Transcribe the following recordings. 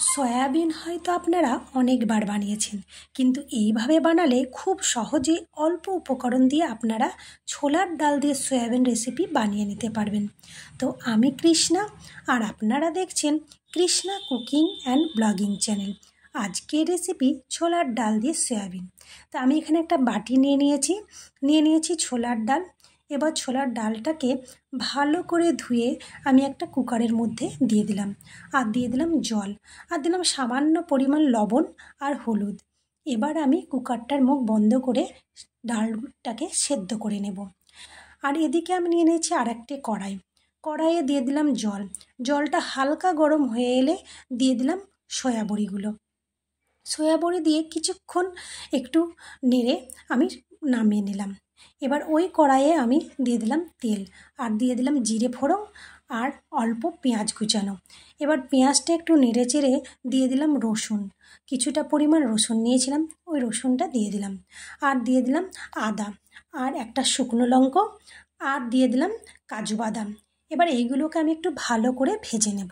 Soybean হয়তো আপনারা অনেকবার বানিয়েছেন, কিন্তু এইভাবে বানালে খুব সহজে অল্প উপকরণ দিয়ে আপনারা ছোলার ডাল দিয়ে সয়াবিন রেসিপি বানিয়ে নিতে পারবেন। তো আমি কৃষ্ণা, আর আপনারা দেখছেন Krishna cooking and blogging channel. আজকের রেসিপি ছোলার ডাল দিয়ে সয়াবিন। তো আমি এখানে একটা বাটি নিয়ে নিয়েছি ছোলার ডাল। এবার ছোলার ডালটাকে ভালো করে ধুয়ে আমি একটা কুকারের মধ্যে দিয়ে দিলাম, আর দিয়ে দিলাম জল, আর দিলাম সামান্য পরিমাণ লবণ আর হলুদ। এবার আমি কুকারটার মুখ বন্ধ করে ডালটাকে সেদ্ধ করে নেব। আর এদিকে আমি নিয়ে নিয়েছি আর একটি কড়াইয়ে দিয়ে দিলাম জলটা হালকা গরম হয়ে এলে দিয়ে দিলাম সয়াবড়ি দিয়ে কিছুক্ষণ একটু নেড়ে আমি নামিয়ে নিলাম। এবার ওই কড়াইয়ে আমি দিয়ে দিলাম তেল, আর দিয়ে দিলাম জিরে ফোড়ন আর অল্প পেঁয়াজ কুচানো। এবার পেঁয়াজটা একটু নেড়ে চেড়ে দিয়ে দিলাম রসুন, কিছুটা পরিমাণ রসুন নিয়েছিলাম, ওই রসুনটা দিয়ে দিলাম। আর দিয়ে দিলাম আদা, আর একটা শুকনো লঙ্কা, আর দিয়ে দিলাম কাজু বাদাম। এবার এইগুলোকে আমি একটু ভালো করে ভেজে নেব।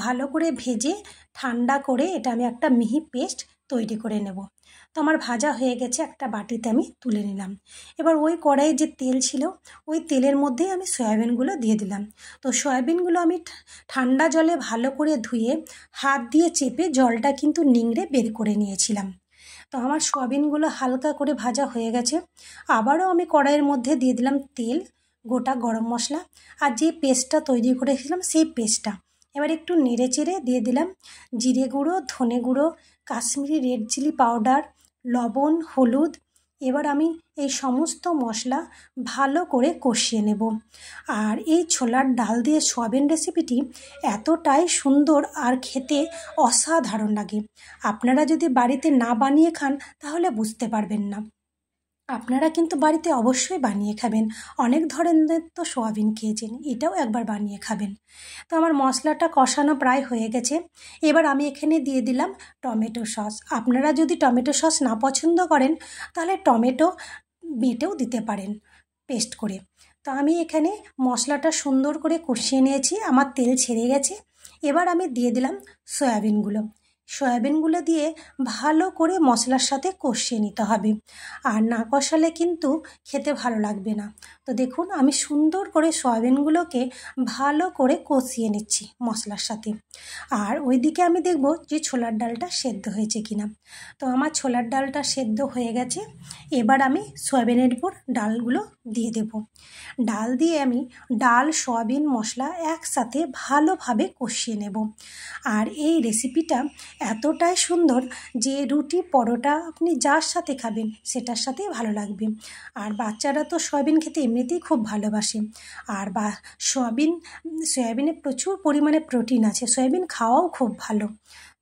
ভালো করে ভেজে ঠান্ডা করে এটা আমি একটা মিহি পেস্ট তৈরি করে নেব। তো আমার ভাজা হয়ে গেছে, একটা বাটিতে আমি তুলে নিলাম। এবার ওই কড়াইয়ে যে তেল ছিল, ওই তেলের মধ্যেই আমি সয়াবিনগুলো দিয়ে দিলাম। তো সয়াবিনগুলো আমি ঠান্ডা জলে ভালো করে ধুয়ে হাত দিয়ে চেপে জলটা কিন্তু নিংড়ে বের করে নিয়েছিলাম। তো আমার সয়াবিনগুলো হালকা করে ভাজা হয়ে গেছে। আবারও আমি কড়াইয়ের মধ্যে দিয়ে দিলাম তেল, গোটা গরম মশলা, আর যে পেস্টটা তৈরি করেছিলাম সেই পেস্টটা। এবার একটু নেড়ে চেড়ে দিয়ে দিলাম জিরে গুঁড়ো, ধনে গুঁড়ো, কাশ্মীরি রেড চিলি পাউডার, লবণ, হলুদ। এবার আমি এই সমস্ত মশলা ভালো করে কষিয়ে নেব। আর এই ছোলার ডাল দিয়ে সয়াবিন রেসিপিটি এতটাই সুন্দর আর খেতে অসাধারণ লাগে। আপনারা যদি বাড়িতে না বানিয়ে খান তাহলে বুঝতে পারবেন না। আপনারা কিন্তু বাড়িতে অবশ্যই বানিয়ে খাবেন। অনেক ধরনের তো সয়াবিন খেয়েছেন, এটাও একবার বানিয়ে খাবেন। তো আমার মশলাটা কষানো প্রায় হয়ে গেছে। এবার আমি এখানে দিয়ে দিলাম টমেটো সস। আপনারা যদি টমেটো সস না পছন্দ করেন তাহলে টমেটো বেটেও দিতে পারেন পেস্ট করে। তো আমি এখানে মশলাটা সুন্দর করে কষিয়ে নিয়েছি, আমার তেল ছেড়ে গেছে। এবার আমি দিয়ে দিলাম সয়াবিনগুলো দিয়ে ভালো করে মশলার সাথে কষিয়ে নিতে হবে, আর না কষালে কিন্তু খেতে ভালো লাগবে না। তো দেখুন আমি সুন্দর করে সয়াবিনগুলোকে ভালো করে কষিয়ে নিচ্ছি মশলার সাথে। আর ওইদিকে আমি দেখব যে ছোলার ডালটা সেদ্ধ হয়েছে কিনা। তো আমার ছোলার ডালটা সেদ্ধ হয়ে গেছে। এবার আমি সয়াবিনের উপর ডালগুলো দিয়ে দেব। ডাল দিয়ে আমি সয়াবিন মশলা একসাথে ভালোভাবে কষিয়ে নেব। আর এই রেসিপিটা এতটাই সুন্দর যে রুটি, পরোটা আপনি যার সাথে খাবেন সেটার সাথেই ভালো লাগবে। আর বাচ্চারা তো সয়াবিন খেতে এমনিতেই খুব ভালোবাসে। আর সয়াবিনে প্রচুর পরিমাণে প্রোটিন আছে, সয়াবিন খাওয়াও খুব ভালো।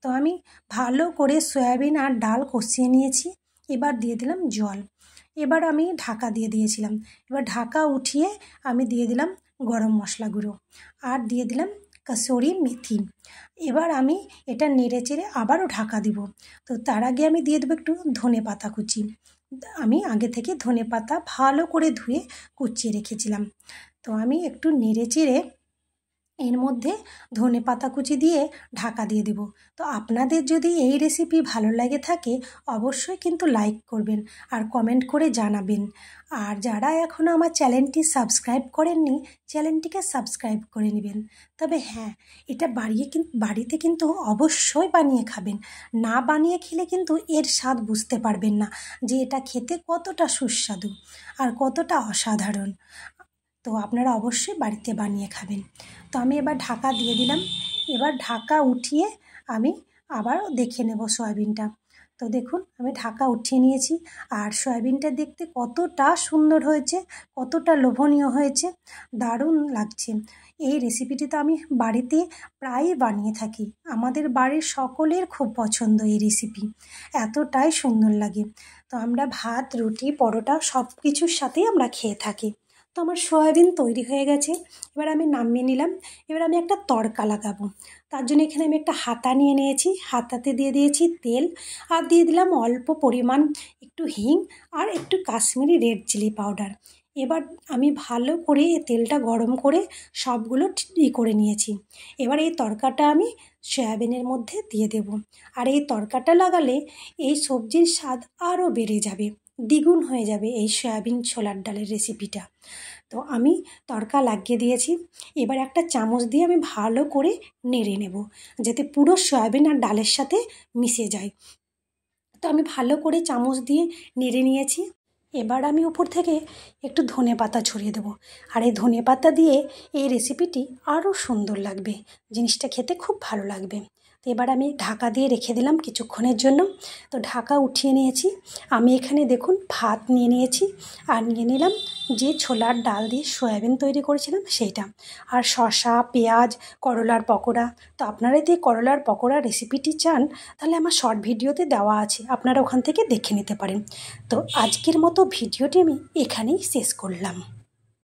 তো আমি ভালো করে সয়াবিন আর ডাল কষিয়ে নিয়েছি। এবার দিয়ে দিলাম জল। এবার আমি ঢাকা দিয়ে দিয়েছিলাম। এবার ঢাকা উঠিয়ে আমি দিয়ে দিলাম গরম মশলা গুঁড়ো, আর দিয়ে দিলাম কসুরি মেথি। এবার আমি এটা নেড়ে চেড়ে আবারও ঢাকা দিব। তো তার আগে আমি দিয়ে দেবো একটু ধনে পাতা কুচি। আমি আগে থেকে ধনে পাতা ভালো করে ধুয়ে কুচিয়ে রেখেছিলাম। তো আমি একটু নেড়ে চেড়ে এর মধ্যে ধনে পাতা কুচি দিয়ে ঢাকা দিয়ে দেব। তো আপনাদের যদি এই রেসিপি ভালো লাগে থাকে অবশ্যই কিন্তু লাইক করবেন আর কমেন্ট করে জানাবেন। আর যারা এখনও আমার চ্যানেলটি সাবস্ক্রাইব করেননি, চ্যানেলটিকে সাবস্ক্রাইব করে নেবেন। তবে হ্যাঁ, এটা বাড়িতে কিন্তু অবশ্যই বানিয়ে খাবেন। না বানিয়ে খেলে কিন্তু এর স্বাদ বুঝতে পারবেন না যে এটা খেতে কতটা সুস্বাদু আর কতটা অসাধারণ। তো আপনারা অবশ্যই বাড়িতে বানিয়ে খাবেন। তো আমি এবার ঢাকা দিয়ে দিলাম। এবার ঢাকা উঠিয়ে আমি আবারও দেখে নেব সয়াবিনটা। তো দেখুন আমি ঢাকা উঠিয়ে নিয়েছি, আর সয়াবিনটা দেখতে কতটা সুন্দর হয়েছে, কতটা লোভনীয় হয়েছে, দারুণ লাগছে। এই রেসিপিটি তো আমি বাড়িতে প্রায়ই বানিয়ে থাকি। আমাদের বাড়ির সকলের খুব পছন্দ এই রেসিপি, এতটাই সুন্দর লাগে। তো আমরা ভাত, রুটি, পরোটা সব কিছুর সাথেই আমরা খেয়ে থাকি। তো আমার সয়াবিন তৈরি হয়ে গেছে। এবার আমি নামিয়ে নিলাম। এবার আমি একটা তড়কা লাগাবো। তার জন্য এখানে আমি একটা হাতা নিয়ে নিয়েছি, হাতাতে দিয়ে দিয়েছি তেল, আর দিয়ে দিলাম অল্প পরিমাণ একটু হিং আর একটু কাশ্মীরি রেড চিলি পাউডার। এবার আমি ভালো করে তেলটা গরম করে সবগুলো করে নিয়েছি। এবার এই তড়কাটা আমি সয়াবিনের মধ্যে দিয়ে দেব। আর এই তড়কাটা লাগালে এই সবজির স্বাদ আরও বেড়ে যাবে, দ্বিগুণ হয়ে যাবে এই সয়াবিন ছোলার ডালের রেসিপিটা। তো আমি তড়কা লাগিয়ে দিয়েছি। এবার একটা চামচ দিয়ে আমি ভালো করে নেড়ে নেব, যাতে পুরো সয়াবিন আর ডালের সাথে মিশে যায়। তো আমি ভালো করে চামচ দিয়ে নেড়ে নিয়েছি। এবার আমি উপর থেকে একটু ধনেপাতা ছড়িয়ে দেবো। আর এই ধনেপাতা দিয়ে এই রেসিপিটি আরও সুন্দর লাগবে, জিনিসটা খেতে খুব ভালো লাগবে। তো এবার আমি ঢাকা দিয়ে রেখে দিলাম কিছুক্ষণের জন্য। তো ঢাকা উঠিয়ে নিয়েছি। আমি এখানে দেখুন ভাত নিয়ে নিয়েছি, আর নিয়ে নিলাম যে ছোলার ডাল দিয়ে সয়াবিন তৈরি করেছিলাম সেইটা, আর শসা, পেঁয়াজ, করলার পকোড়া। তো আপনারা যদি করলার পকোড়া রেসিপিটি চান তাহলে আমার শর্ট ভিডিওতে দেওয়া আছে, আপনারা ওখান থেকে দেখে নিতে পারেন। তো আজকের মতো ভিডিওটি আমি এখানেই শেষ করলাম।